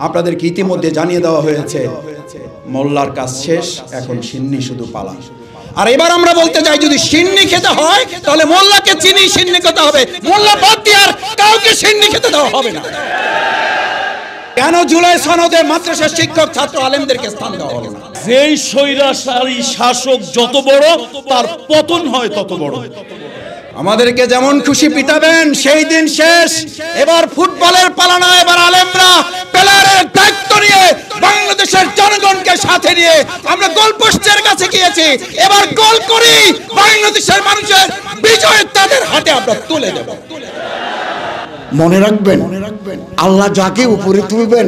আপনাদেরকে ইতিমধ্যে জানিয়ে দেওয়া হয়েছে মোল্লার কাজ শেষ, এখন সিন্নি শুধু পালা। আর এবার আমরা বলতে চাই, যদি সিন্নি খেতে হয় তাহলে মোল্লাকে চিনি সিন্নি খেতে হবে, মোল্লা বাদ দিয়ে আর কাউকে সিন্নি খেতে দেওয়া হবে না। কেন জুলাই সনদে মাদ্রাসা শিক্ষক ছাত্র আলেমদেরকে স্থান দেওয়া হলো না? যেই স্বৈরাচারী শাসক যত বড়, তার পতন হয় তত বড়। আমাদেরকে যেমন খুশি পিটাবেন, সেই দিন শেষ। এবার ফুটবলের পালা না, এবার আলেমরা প্লেয়ারের দায়িত্ব নিয়ে বাংলাদেশের জনগণকে সাথে নিয়ে আমরা গোলপোস্টের কাছে গিয়েছি। এবার গোল করি, বাংলাদেশের মানুষের বিজয় তাদের হাতে আমরা তুলে দেব। মনে রাখবেন, আল্লাহ যাকে উপরে তুলবেন,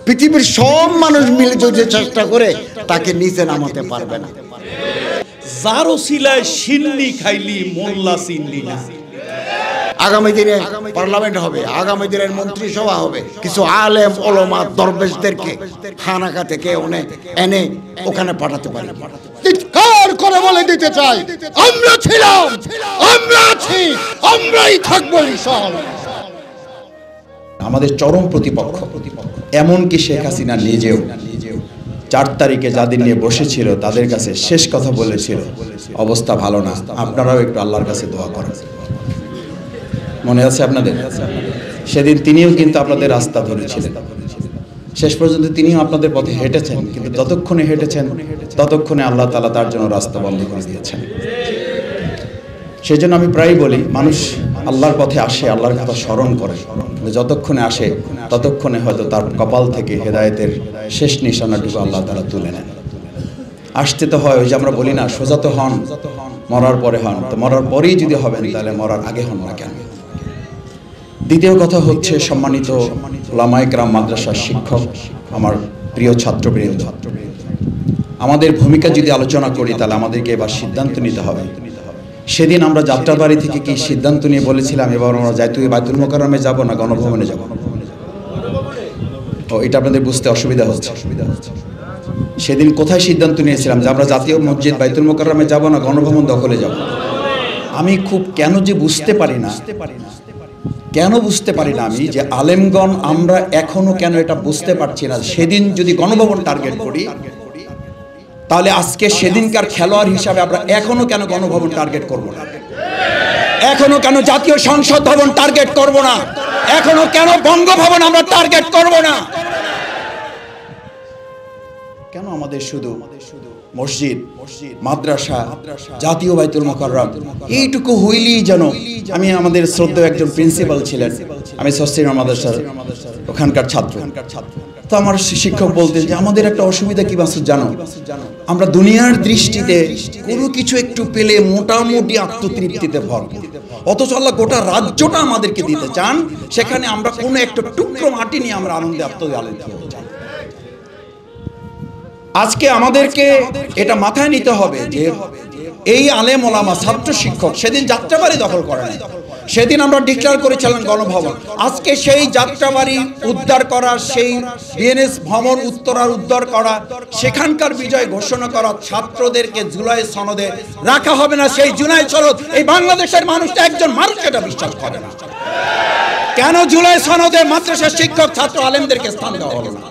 পৃথিবীর সব মানুষ মিলে যদি চেষ্টা করে তাকে নিচে নামাতে পারবে না। যার ওসিলায় সিন্নি খাইলি মোল্লা চিনলি না। আগামী দিনে পার্লামেন্ট হবে, আগামী দিনের মন্ত্রিসভা হবে, কিছু আলেম ওলামা দরবেশদেরকে খানাকা থেকে এনে ওখানে পাঠাতে পারি। চিৎকার করে বলে দিতে চাই, আমরা ছিলাম, আমরা আছি, আমরাই থাকবো ইনশাআল্লাহ। আমাদের চরম প্রতিপক্ষ, এমনকি শেখ হাসিনা নিজেও 4 তারিখে যাদের নিয়ে বসেছিল তাদের কাছে শেষ কথা বলেছিল, অবস্থা ভালো না, আপনারাও একটু আল্লাহর কাছে দোয়া করেন। মনে আছে আপনাদের? সেদিন তিনিও কিন্তু আপনাদের রাস্তা ধরেছিলেন, শেষ পর্যন্ত তিনিও আপনাদের পথে হেঁটেছেন, কিন্তু ততক্ষণে হেঁটেছেন ততক্ষণে আল্লাহ তাআলা তার জন্য রাস্তা বন্ধ করে দিয়েছেন। সেই জন্য আমি প্রায়ই বলি, মানুষ আল্লাহর পথে আসে, আল্লাহর কথা স্মরণ করে, যতক্ষণে আসে ততক্ষণে হয়তো তার কপাল থেকে হেদায়েতের শেষ নিশানাটুকু আল্লাহ তাআলা তুলে নেন। আসতে তো হয়, ওই যে আমরা বলি না, সোজা তো হন, মরার পরে হন। তো মরার পরেই যদি হবেন তাহলে মরার আগে হন না কেন? দ্বিতীয় কথা হচ্ছে, সম্মানিত উলামায়ে কেরাম, মাদ্রাসার শিক্ষক, আমার প্রিয় ছাত্রবৃন্দ, আমাদের ভূমিকা যদি আলোচনা করি তাহলে আমাদেরকে এবার সিদ্ধান্ত নিতে হবে। সেদিন আমরা যাত্রাবাড়ি থেকে কি সিদ্ধান্ত নিয়ে বলেছিলাম এবার আমরা বাইতুল মোকাররমে যাব না গণভবনে যাব? ও, এটা আপনাদের বুঝতে অসুবিধা হচ্ছে। সেদিন কোথায় সিদ্ধান্ত নিয়েছিলাম যে আমরা জাতীয় মসজিদ বাইতুল মোকাররমে যাব না গণভবন দখলে যাব? আমি খুব কেন বুঝতে পারি না আমি যে আলেমগণ আমরা এখনো কেন এটা বুঝতে পারছি না। সেদিন যদি গণভবন টার্গেট করি তাহলে আজকে সেদিনকার খেলোয়াড় হিসাবে আমরা এখনো কেন গণভবন টার্গেট করব না? এখনো কেন জাতীয় সংসদ ভবন টার্গেট করব না? এখনো কেন বঙ্গভবন আমরা টার্গেট করব না? কেন আমাদের শুধু মসজিদ, মাদ্রাসা, জাতীয় বাইতুল মোকাররম এইটুকু হইলেই যেন, আমি আমাদের শ্রদ্ধেয় একজন প্রিন্সিপাল ছিলেন, আমি সস্তিনা মাদ্রাসার ওখানকার ছাত্র, তো আমার শিক্ষক বলতেন যে আমাদের একটা অসুবিধা কি মাসুদ জানো, আমরা দুনিয়ার দৃষ্টিতে কোনো কিছু একটু পেলে মোটামুটি আত্মতৃপ্তিতে ভরপুর, অথচ আল্লাহ গোটা রাজ্যটা আমাদেরকে দিতে চান, সেখানে আমরা কোনো একটা টুকরো মাটি নিয়ে আমরা আনন্দে আত্মদালিত হয়ে যাই। আজকে আমাদেরকে এটা মাথায় নিতে হবে যে এই আলেম ওলামা ছাত্র শিক্ষক সেদিন যাত্রাবাড়ি দখল করে নাই, সেদিন আমরা ডিক্লেয়ার করেছিলাম গণভবন। আজকে সেই যাত্রাবাড়ি উদ্ধার করা, সেই বিএনএস ভবন উত্তরার উদ্ধার করা, সেখানকার বিজয় ঘোষণা করা, ছাত্রদেরকে জুলাই সনদে রাখা হবে না, সেই জুলাই সনদ এই বাংলাদেশের মানুষটা একজন মানুষ এটা বিশ্বাস করে না। কেন জুলাই সনদে মাদ্রাসা শিক্ষক ছাত্র আলেমদেরকে স্থান দেওয়া হলো না?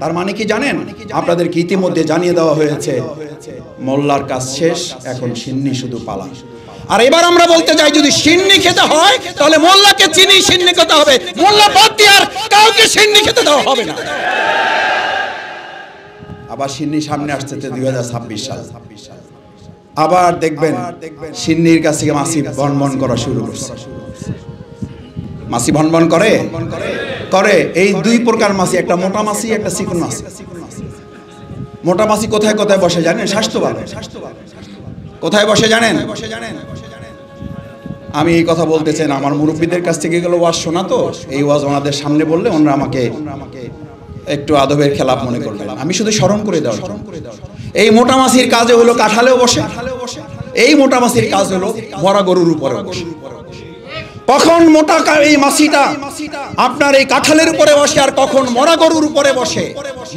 তার মানে কি জানেন? আপনাদেরকে ইতিমধ্যে জানিয়ে দেওয়া হয়েছে মোল্লার কাজ শেষ, এখন সিন্নি শুধু পালা। আর এবার আমরা বলতে চাই, যদি সিন্নি খেতে হয় তাহলে মোল্লাকে চিনি সিন্নি খেতে হবে, মোল্লা বাদ দিয়ে আর কাউকে সিন্নি খেতে দেওয়া হবে না। আবার সিন্নি সামনে আসছে 2026 সাল, আবার দেখবেন সিন্নির কাছে মাসি বনবন করা শুরু করছে। মাসি ভনভন করে এই দুই প্রকার মাছি, একটা মোটা মাছি, একটা চিকন মাছি। মোটা মাছি কোথায় কোথায় বসে জানেন? স্বাস্থ্যবান কোথায় বসে জানেন? আমি এই কথা বলতে চাই না, আমার মুরব্বীদের কাছ থেকে গেলে ওয়াজ শোনা, তো এই ওয়াজ ওনাদের সামনে বললে ওনারা আমাকে একটু আদবের খেলাপ মনে করবেন। আমি শুধু স্মরণ করে দেওয়ার জন্য, এই মোটা মাছির কাজে হলো কাঁঠালেও বসে, এই মোটা মাছির কাজ হলো মরা গরুর উপরে বসে। কখন মোটা এই মাসিটা আপনার এই কাঁঠালের উপরে বসে, আর কখন মরা গরুর উপরে বসে,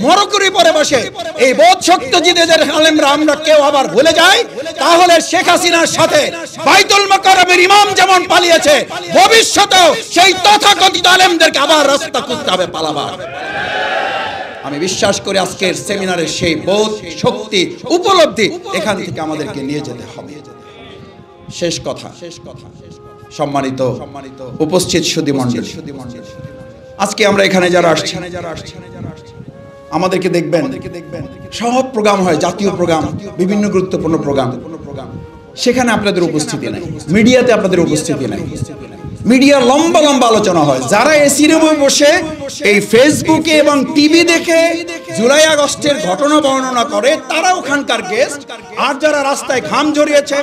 মরকুরির উপরে বসে। এই বোধ শক্তি যদি এদের আলেমরা আমরা কেউ আবার ভুলে যাই, তাহলে শেখ হাসিনার সাথে বাইতুল মোকাররমের ইমাম যেমন পালিয়েছে, ভবিষ্যতেও সেই তথাকথিত আলেমদেরকে আবার রাস্তা খুঁজতে হবে পালাবার। আমি বিশ্বাস করি আজকের সেমিনারের সেই বোধ শক্তি উপলব্ধি এখান থেকে আমাদেরকে নিয়ে যেতে হবে। শেষ কথা, সম্মানিত উপস্থিত সুধীমণ্ডলী, আজকে আমরা এখানে যারা আসছি, আমাদেরকে দেখবেন সব প্রোগ্রাম হয়, জাতীয় প্রোগ্রাম, বিভিন্ন গুরুত্বপূর্ণ প্রোগ্রাম, সেখানে আপনাদের উপস্থিতি নাই, মিডিয়াতে আপনাদের উপস্থিতি নাই। মিডিয়া লম্বা লম্বা আলোচনা হয়, যারা এসি রুমে বসে এই ফেসবুকে এবং টিভি দেখে জুলাই আগস্টের ঘটনা বর্ণনা করে তারা ওখানকার গেস্ট। আর যারা রাস্তায় ঘাম ঝরিয়েছে,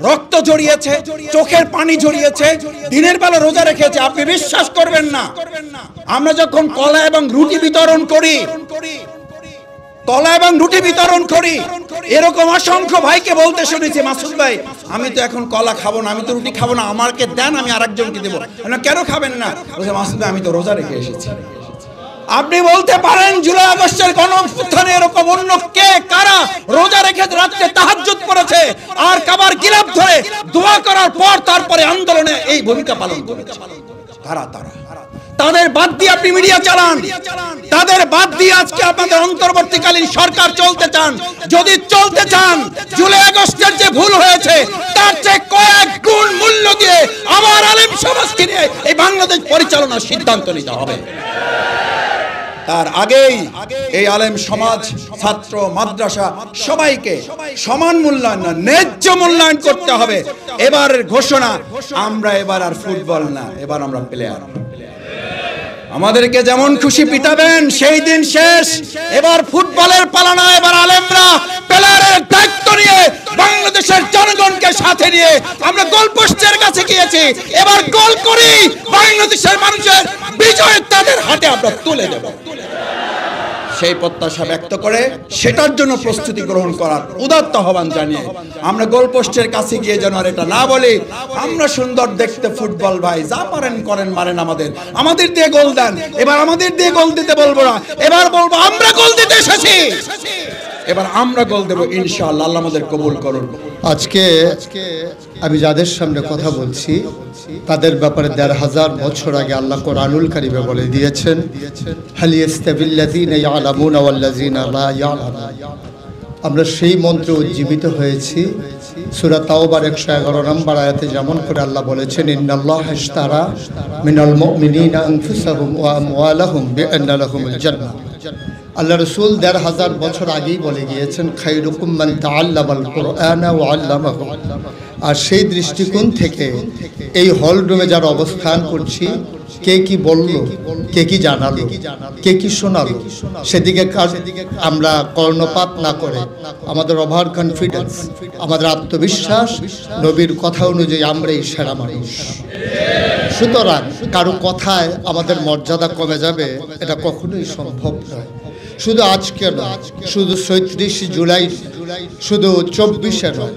রক্ত ঝরিয়েছে, চোখের পানি ঝরিয়েছে, দিনের বেলা রোজা রেখেছে, আপনি বিশ্বাস করবেন না, আমরা যখন কলা এবং রুটি বিতরণ করি, এরকম অসংখ্য ভাইকে বলতে শুনেছি, মাসুদ ভাই আমি তো এখন কলা খাবো না, আমি তো রুটি খাবো না, আমাকে দেন, আমি আরেকজনকে দেবো। কেন খাবেন না? বলছে মাসুদ ভাই আমি তো রোজা রেখে এসেছি। আপনি বলতে পারেন জুলাই আগস্টের গণঅভ্যুত্থানে এরকম অন্য কে কারা রোজা রেখে রাত্রে তাহাজ্জুদ পড়েছে আর কাবার গিলাফ ধরে দোয়া করার পর তারপরে আন্দোলনে এই ভূমিকা পালন করেছে? তারা তাদের বাদ দিয়ে আপনি মিডিয়া চালান, তাদের বাদ দিয়ে আজকে আপনাদের অন্তর্বর্তীকালীন সরকার চলতে চান। যদি চলতে চান, জুলাই আগস্টের যে ভুল হয়েছে তার চেয়ে কয়েক গুণ মূল্য দিয়ে আমার আলেম সমাজকে নিয়ে এই বাংলাদেশ পরিচালনার সিদ্ধান্ত নিতে হবে। তার আগেই এই আলেম সমাজ, ছাত্র, মাদ্রাসা সবাইকে সমান মূল্যায়ন, ন্যায্য মূল্যায়ন করতে হবে। এবারের ঘোষণা, আমরা এবার আর ফুটবল না, এবার আমরা প্লেয়ার। আমাদেরকে যেমন খুশি পিটাবেন, সেই দিন শেষ। এবার ফুটবলের পালা না, এবার আলেমরা প্লেয়ারের দায়িত্ব নিয়ে বাংলাদেশের জনগণকে সাথে নিয়ে আমরা গোলপোস্টের কাছে গিয়েছি, এবার গোল করি, বাংলাদেশের মানুষের বিজয় তাদের হাতে আমরা তুলে দেব। সেই প্রত্যাশা ব্যক্ত করে সেটার জন্য প্রস্তুতি গ্রহণ করার উদাত্ত আহ্বান জানিয়ে আমরা গোলপোস্টের কাছে গিয়ে যেন আর এটা না বলি আমরা সুন্দর দেখতে ফুটবল ভাই, যা পারেন করেন, মারেন, আমাদের দিয়ে গোল দেন। এবার আমাদের দিয়ে গোল দিতে বলবো না, এবার বলবো আমরা গোল দিতে এসেছি, এবার আমরা গোল দেব ইনশাআল্লাহ। আল্লাহ আমাদের কবুল করুন। আজকে আমি যাদের সামনে কথা বলছি তাদের ব্যাপারে ১,৫০০ বছর আগে আল্লাহ কোরআনুল কারিমে বলে দিয়েছেন, হাল ইয়াস্তাবিল্লাযীনা ইয়ালামুনা ওয়াল্লাযীনা লা ইয়ালামুন। আমরা সেই মন্ত্রে উজ্জীবিত হয়েছি। সূরা তাওবার ১১১ নম্বর আয়াতে যেমন করে আল্লাহ বলেছেন, ইন্নাল্লাহা ইশতারা মিনাল মুমিনিনা আনফুসাহুম ওয়া আমওয়ালাহুম বিআন্না লাহুমুল জান্নাহ। আল্লাহ রসুল ১,৫০০ বছর আগেই বলে গিয়েছেন, খায়রুকুম মান তাআল্লামাল কুরআনা ওয়া আল্লামাহু। আর সেই দৃষ্টিকোণ থেকে এই হল রুমে যারা অবস্থান করছি, কে কি বলল, কে কি জানালো, কে কি শোনালো, সেদিকে আমরা কর্ণপাত না করে আমাদের ওভার কনফিডেন্স, আমাদের আত্মবিশ্বাস, নবীর কথা অনুযায়ী আমরাই সেরা মানুষ। সুতরাং কারো কথায় আমাদের মর্যাদা কমে যাবে এটা কখনোই সম্ভব নয়। শুধু আজকে নয়, শুধু ৩৬ জুলাই, শুধু ২৪-এ নয়,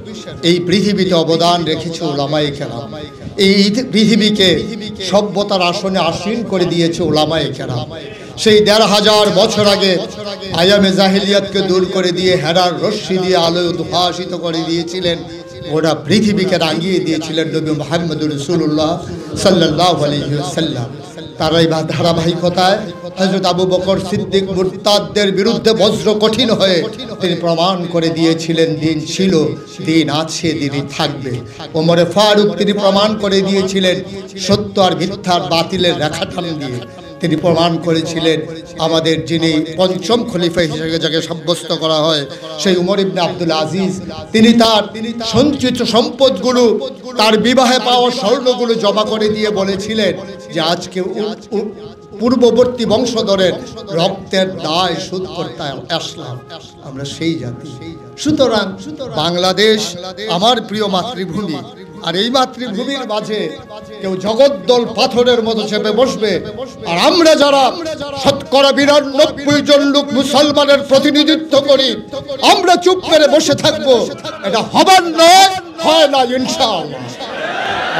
এই পৃথিবীতে অবদান রেখেছে উলামায়ে কেরাম। এই পৃথিবীকে সভ্যতার আসনে আসীন করে দিয়েছে উলামায়ে কেরাম। সেই ১,৫০০ বছর আগে আয়ামে জাহিলিয়াতকে দূর করে দিয়ে হেরার রশ্মি দিয়ে আলোয় উদ্ভাসিত করে দিয়েছিলেন, গোটা পৃথিবীকে রাঙিয়ে দিয়েছিলেন নবী মুহাম্মদুর রাসূলুল্লাহ সাল্লাল্লাহু আলাইহি ওয়াসাল্লাম। তার এই ধারাবাহিকতায় হযরত আবু বকর সিদ্দিক মুরতাদদের বিরুদ্ধে বজ্র কঠিন হয়ে তিনি প্রমাণ করে দিয়েছিলেন, দিন ছিল, দিন আছে, দিনই থাকবে। ওমরে ফারুক তিনি প্রমাণ করে দিয়েছিলেন, সত্য আর মিথ্যার বাতিলের রেখা টান দিয়ে তিনি প্রমাণ করেছিলেন। আমাদের যিনি পঞ্চম খলিফা হিসেবে যাকে সাব্যস্ত করা হয়, সেই উমর ইবনে আব্দুল আজিজ, তিনি তার সঞ্চিত সম্পদগুলো, তার বিবাহে পাওয়া স্বর্ণগুলো জমা করে দিয়ে বলেছিলেন যে আজকে পূর্ববর্তী বংশধরের রক্তের দায় শোধ করতে আসলাম। আমরা সেই জাতি। সুতরাং বাংলাদেশ আমার প্রিয় মাতৃভূমি, আর এই মাতৃভূমির মাঝে কেউ জগদ্দল পাথরের মতো চেপে বসবে, আর আমরা যারা শতকরা ৯২ জন লোক মুসলমানের প্রতিনিধিত্ব করি, আমরা চুপ করে বসে থাকবো, এটা হবার নয়, হয় না ইনশাআল্লাহ।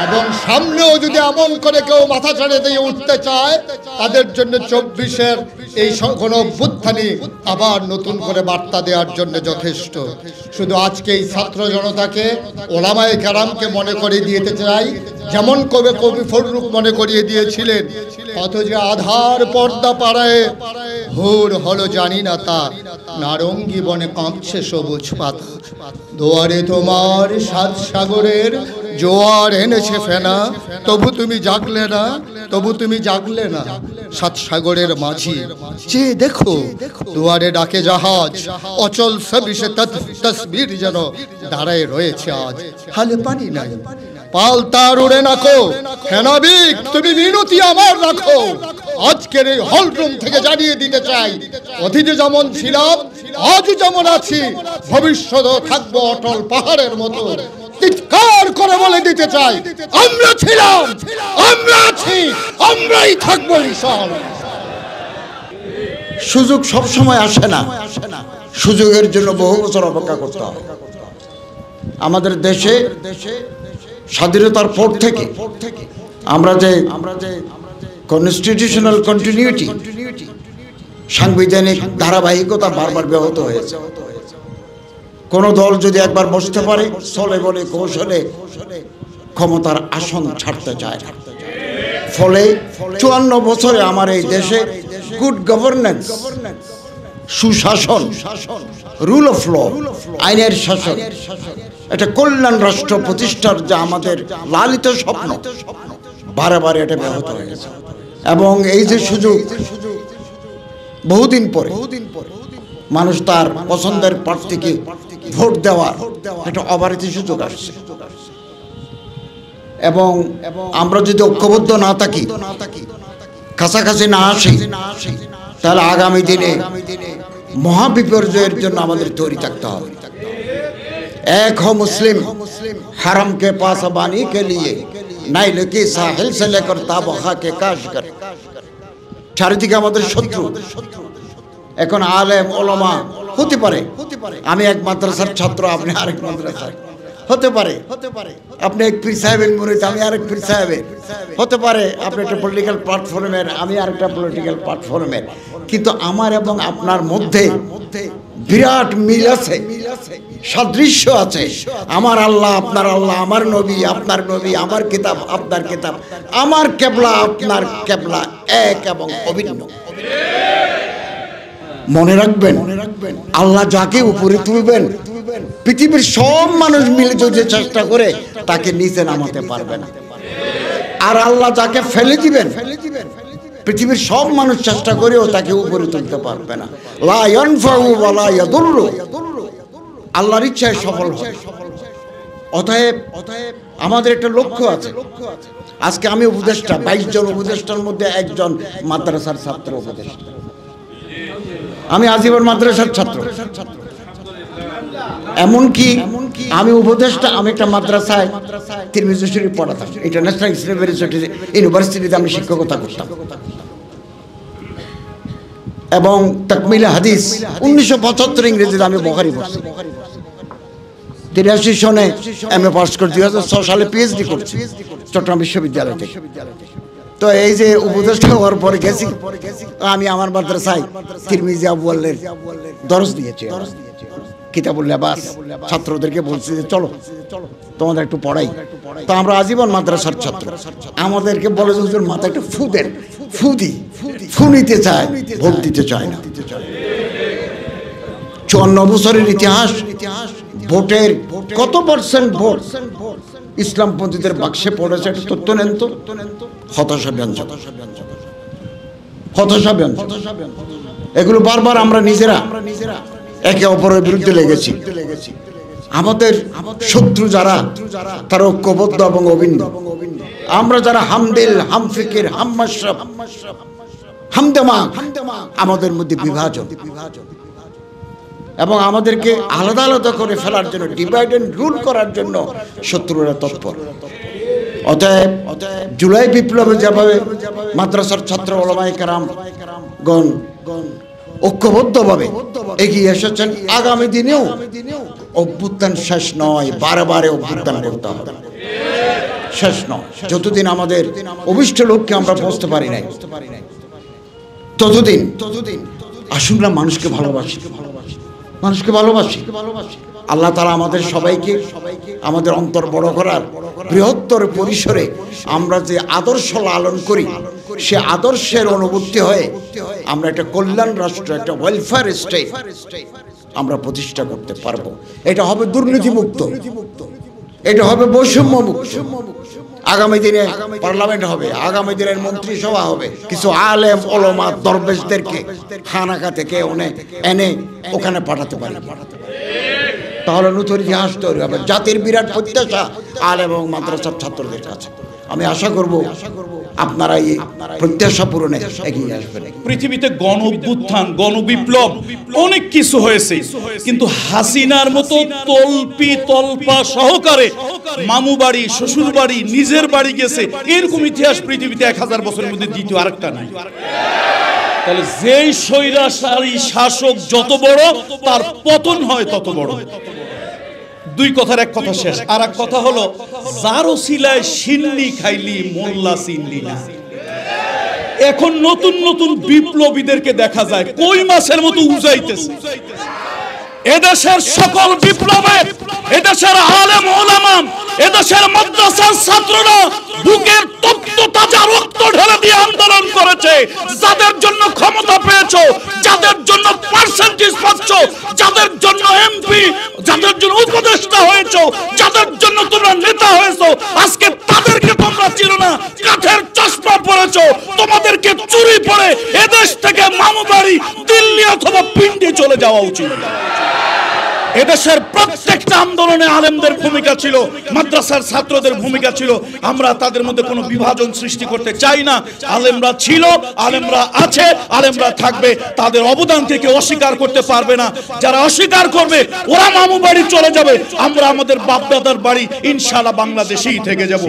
এবং সামনেও যদি এমন করে কেউ মাথা ছেড়ে দিয়ে উঠতে চায়, তাদের জন্য 24-এর এই গণঅভ্যুত্থানই আবার নতুন করে বার্তা দেওয়ার জন্য যথেষ্ট। শুধু আজকে এই ছাত্র জনতাকে, ওলামায়ে কেরামকে মনে করিয়ে দিতে চাই, যেমন কবি ফররুখ মনে করিয়ে দিয়েছিলেন, অথচ আধার পর্দা পাড়ায় ভোর হলো জানি না তা, নারঙ্গী বনে কাঁপছে সবুজ পাতা। দুয়ারে তোমার 7 সাগরের জোয়ার এনেছে ফেনা, তবু তুমি জাগলে না, তবু তুমি জাগলে না। 7 সাগরের মাঝি যে দেখো, দুয়ারে ডাকে জাহাজ, অচল সবিষে তসবির যেন দাঁড়ায় রয়েছে আজ। হালে পানি নাই, পাল তার উড়ে নাকো, হেনাবিক তুমি মিনতি আমার রাখো। আজকের এই হলরুম থেকে জানিয়ে দিতে চাই, অতীতে যেমন ছিলাম আজও যেমন আছি, ভবিষ্যতেও থাকবো অটল পাহাড়ের মতো। চিৎকার করে বলে দিতে চাই, আমরা ছিলাম, আমরা আছি, আমরাই থাকবো ইনশাআল্লাহ। সুযোগ সব সময় আসে না, সুযোগের জন্য বহু বছর অপেক্ষা করতে হবে। আমাদের দেশে স্বাধীনতার পর থেকে আমরা যে কনস্টিটিউশনাল কন্টিনিউটি, সাংবিধানিক ধারাবাহিকতা বারবার ব্যাহত হয়েছে। কোন দল যদি একবার বসতে পারে, চলে বলে কৌশলে ক্ষমতার আসন ছাড়তে চায় না। ফলে 54 বছরে আমার এই দেশে গুড গভর্নেন্স, সুশাসন, রুল অফ ল, আইনের শাসন, একটা কল্যাণ রাষ্ট্র প্রতিষ্ঠার যা আমাদের লালিত স্বপ্ন, বারে বারে এটা ব্যাহত হয়েছে। এবং এই যে সুযোগ, বহুদিন পরে মানুষ তার পছন্দের প্রার্থীকে ভোট দেওয়ার একটা অবারিত সুযোগ আসছে। এবং আমরা যদি ঐক্যবদ্ধ না থাকি, কাছাকাছি না আসি, তাহলে আগামী দিনে মহাবিপর্যয়ের জন্য আমাদের তৈরি থাকতে হবে। এক হো মুসলিম হারাম কে পাস বানি কে লিয়ে, নাইলে কি সাহিল সে লেকর তাবখা কে কাশ কর। চারিদিকে আমাদের শত্রু। এখন আলেম ওলামা হতে পারে, আমি এক মাদ্রাসার ছাত্র, আপনি আরেক মাদ্রাসার হতে পারে, আপনি এক পীর সাহেবের মুরিদ, আমি আরেক পীর সাহেবের হতে পারে, আপনি একটা পলিটিক্যাল প্ল্যাটফর্মের, আমি আরেকটা পলিটিক্যাল প্ল্যাটফর্মের, কিন্তু আমার এবং আপনার মধ্যে বিরাট মিল আছে, সাদৃশ্য আছে। আমার আল্লাহ আপনার আল্লাহ, আমার নবী আপনার নবী, আমার কিতাব আপনার কিতাব, আমার কেবলা আপনার কেবলা, এক এবং অভিন্ন। মনে রাখবেন, আল্লাহ যাকে উপরে তুলবেন, পৃথিবীর সব মানুষ মিলে যদি চেষ্টা করে, তাকে নিচে নামাতে পারবে না। আর আল্লাহ যাকে ফেলে দিবেন, পৃথিবীর সব মানুষ চেষ্টা করেও তাকে উপরে তুলতে পারবে না। লা ইয়ানফাউ ওয়া লা ইয়াদুররু, আল্লাহর ইচ্ছায় সফল হয়। অতএব আমাদের একটা লক্ষ্য আছে। আজকে আমি উপদেষ্টা, 22 জন উপদেষ্টার মধ্যে একজন মাদ্রাসার ছাত্র উপদেষ্টা। আমি আজীবন মাদ্রাসার ছাত্র। এমনকি আমি উপদেষ্টা, আমি একটা মাদ্রাসায় তিরমিজি শরীফ পড়াতাম, ইন্টারন্যাশনাল ইসলামিক ইউনিভার্সিটিতে আমি শিক্ষকতা করতাম। এবং তাকমিলে হাদিস 1975 ইংরেজিতে আমি বুখারী পড়ছি। 83 সনে এমএ পাস করে 2006 সালে পিএইচডি করছি চট্টগ্রাম বিশ্ববিদ্যালয় থেকে। তো এই যে উপদেষ্টা হওয়ার পরে গেছি, আমি আমার মাদ্রাসায় তিরমিজি আউয়ালের দরস দিয়েছি, কিতাবুল লেবাস। ছাত্রদেরকে বলছি যে চলো তোমাদের একটু পড়াই। তো আমরা আজীবন মাদ্রাসার ছাত্র। আমাদেরকে বলে যে হুজুর মাথায় একটু ফু দেন, ফু নিতে চায়, ভোট দিতে চায় না। 54 বছরের ইতিহাস, ভোটের কত % ভোট ইসলামপন্থীদের বাক্সে পড়েছে, একটা তথ্য নেন তো। হতাশা ব্যঞ্জক। এগুলো বারবার আমরা নিজেরা একে অপরের বিরুদ্ধে লেগেছি। আমাদের শত্রু যারা, তারা ঐক্যবদ্ধ এবং অভিন্ন। আমরা যারা হামদিল, হামফিকির, হাম্মাশরাফ, হামদামা, আমাদের মধ্যে বিভাজন এবং আমাদেরকে আলাদা আলাদা করে ফেলার জন্য, ডিভাইড এন্ড রুল করার জন্য শত্রুরা তৎপর। অতএব জুলাই বিপ্লবে যেভাবে মাদ্রাসার ছাত্র ওলামায়ে কেরামগণ ঐক্যবদ্ধভাবে এগিয়ে এসেছেন, আগামী দিনেও অভ্যুত্থান শেষ নয়, বারে বারে অভ্যুত্থান করতে হবে। শেষ নয়। যতদিন আমাদের অভিষ্ট লক্ষ্যে আমরা পৌঁছতে পারি নাই, ততদিন আসুন না মানুষকে ভালোবাসি, মানুষকে ভালোবাসি। আল্লাহ তাআলা আমাদের সবাইকে আমাদের অন্তর বড় করার বৃহত্তর পরিসরে আমরা যে আদর্শ লালন করি, সে আদর্শের অনুভূতি হয়ে আমরা একটা কল্যাণ রাষ্ট্র, একটা ওয়েলফেয়ার স্টেট আমরা প্রতিষ্ঠা করতে পারবো। এটা হবে দুর্নীতিমুক্ত, এটা হবে বৈষম্য মুক্ত। আগামী দিনে পার্লামেন্ট হবে, আগামী দিনের মন্ত্রিসভা হবে, কিছু আলেম ওলামা দরবেশদেরকে খানাকা থেকে এনে ওখানে পাঠাতে পারি, তাহলে নতুন ইতিহাস তৈরি হবে। জাতির বিরাট প্রত্যাশা আলেম এবং মাদ্রাসার ছাত্রদের কাছে। আমি আশা করব আপনারা এই প্রত্যাশা পূরণে এগিয়ে আসবেন। পৃথিবীতে গণ অভ্যুত্থান, গণবিপ্লব অনেক কিছু হয়েছে, কিন্তু হাসিনার মতো তল্পা সহকারে মামু বাড়ি, শ্বশুর বাড়ি, নিজের বাড়ি গেছে, এরকম ইতিহাস পৃথিবীতে 1000 বছরের মধ্যে দ্বিতীয় আরেকটা নাই। তাহলে যেই স্বৈরাচারী শাসক যত বড়, তার পতন হয় তত বড়। দুই কথার এক কথা শেষ। আর এক কথা হলো, যার ওসিলায় সিন্নি খাইলি মোল্লা চিনলি না। এখন নতুন নতুন বিপ্লবীদেরকে দেখা যায় কই মাছের মতো উজাইতেছে। এদেশের সকল বিপ্লবে এদেশের আলেম ওলামা, এদেশের মাদ্রাসার ছাত্ররা বুকের তপ্ত তাজা রক্ত ঢেলে দিয়ে আন্দোলন করেছে। যাদের জন্য ক্ষমতা পেয়েছো, যাদের জন্য পার্সেন্টেজ পাচ্ছ, যাদের জন্য এমপি, যাদের জন্য উপদেষ্টা হয়েছো, যাদের জন্য তোমরা নেতা হয়েছো, আজকে তাদেরকে তোমরা চিনো না। কাঠের চশমা পরেছো, তোমাদেরকে চুরি পরে এদেশ থেকে মামু বাড়ি, দিল্লি অথবা পিন্ডি চলে যাওয়া উচিত। এদেশের প্রত্যেকটা আন্দোলনে আলেমদের ভূমিকা ছিল, মাদ্রাসার ছাত্রদের ভূমিকা ছিল। আমরা তাদের মধ্যে কোনো বিভাজন সৃষ্টি করতে চাই না। আলেমরা ছিল, আলেমরা আছে, আলেমরা থাকবে। তাদের অবদানকে কেউ অস্বীকার করতে পারবে না। যারা অস্বীকার করবে ওরা মামু বাড়ি চলে যাবে, আমরা আমাদের বাপ দাদার বাড়ি ইনশাআল্লাহ বাংলাদেশেই থেকে যাব।